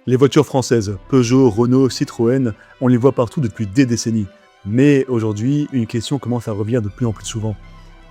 Les voitures françaises, Peugeot, Renault, Citroën, on les voit partout depuis des décennies. Mais aujourd'hui, une question commence à revenir de plus en plus souvent.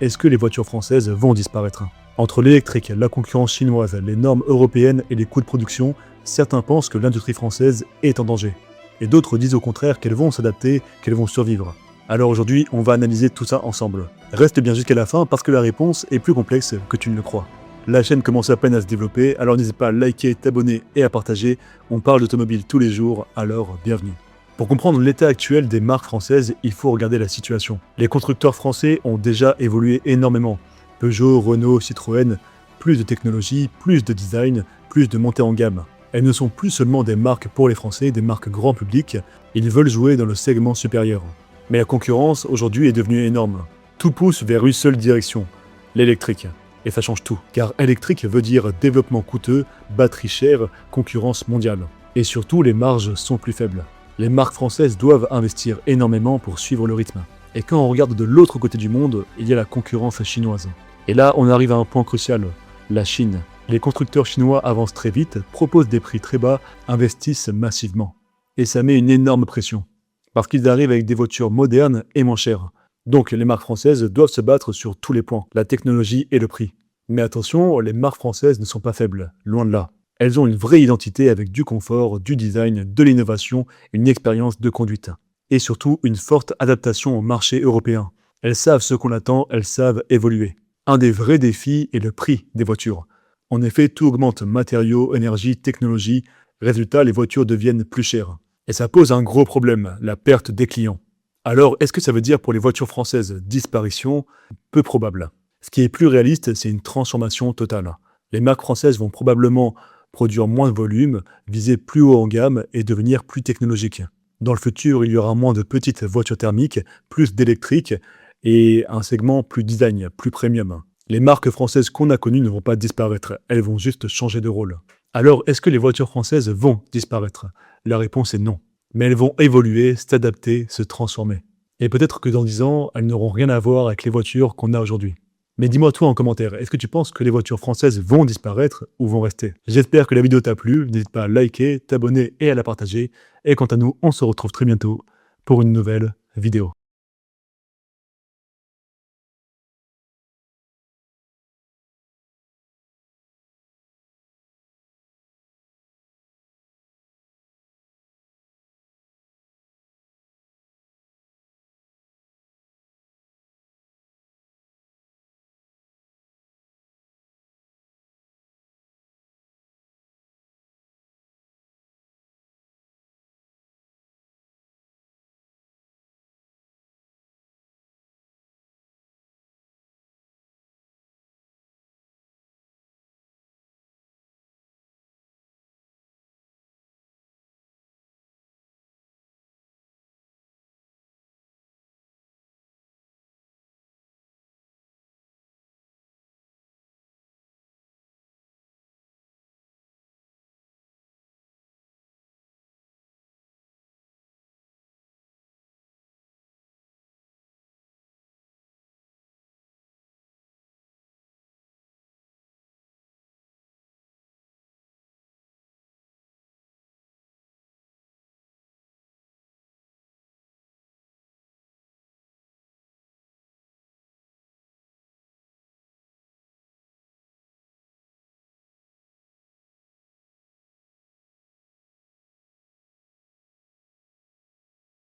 Est-ce que les voitures françaises vont disparaître? Entre l'électrique, la concurrence chinoise, les normes européennes et les coûts de production, certains pensent que l'industrie française est en danger. Et d'autres disent au contraire qu'elles vont s'adapter, qu'elles vont survivre. Alors aujourd'hui, on va analyser tout ça ensemble. Reste bien jusqu'à la fin parce que la réponse est plus complexe que tu ne le crois. La chaîne commence à peine à se développer, alors n'hésite pas à liker, t'abonner et à partager. On parle d'automobile tous les jours, alors bienvenue. Pour comprendre l'état actuel des marques françaises, il faut regarder la situation. Les constructeurs français ont déjà évolué énormément. Peugeot, Renault, Citroën, plus de technologie, plus de design, plus de montée en gamme. Elles ne sont plus seulement des marques pour les Français, des marques grand public, ils veulent jouer dans le segment supérieur. Mais la concurrence aujourd'hui est devenue énorme. Tout pousse vers une seule direction, l'électrique. Et ça change tout, car électrique veut dire développement coûteux, batterie chère, concurrence mondiale. Et surtout, les marges sont plus faibles. Les marques françaises doivent investir énormément pour suivre le rythme. Et quand on regarde de l'autre côté du monde, il y a la concurrence chinoise. Et là, on arrive à un point crucial, la Chine. Les constructeurs chinois avancent très vite, proposent des prix très bas, investissent massivement. Et ça met une énorme pression, parce qu'ils arrivent avec des voitures modernes et moins chères. Donc les marques françaises doivent se battre sur tous les points, la technologie et le prix. Mais attention, les marques françaises ne sont pas faibles, loin de là. Elles ont une vraie identité avec du confort, du design, de l'innovation, une expérience de conduite. Et surtout, une forte adaptation au marché européen. Elles savent ce qu'on attend, elles savent évoluer. Un des vrais défis est le prix des voitures. En effet, tout augmente, matériaux, énergie, technologie. Résultat, les voitures deviennent plus chères. Et ça pose un gros problème, la perte des clients. Alors, est-ce que ça veut dire pour les voitures françaises disparition? Peu probable. Ce qui est plus réaliste, c'est une transformation totale. Les marques françaises vont probablement produire moins de volume, viser plus haut en gamme et devenir plus technologiques. Dans le futur, il y aura moins de petites voitures thermiques, plus d'électriques et un segment plus design, plus premium. Les marques françaises qu'on a connues ne vont pas disparaître, elles vont juste changer de rôle. Alors, est-ce que les voitures françaises vont disparaître? La réponse est non. Mais elles vont évoluer, s'adapter, se transformer. Et peut-être que dans 10 ans, elles n'auront rien à voir avec les voitures qu'on a aujourd'hui. Mais dis-moi toi en commentaire, est-ce que tu penses que les voitures françaises vont disparaître ou vont rester? J'espère que la vidéo t'a plu, n'hésite pas à liker, t'abonner et à la partager. Et quant à nous, on se retrouve très bientôt pour une nouvelle vidéo.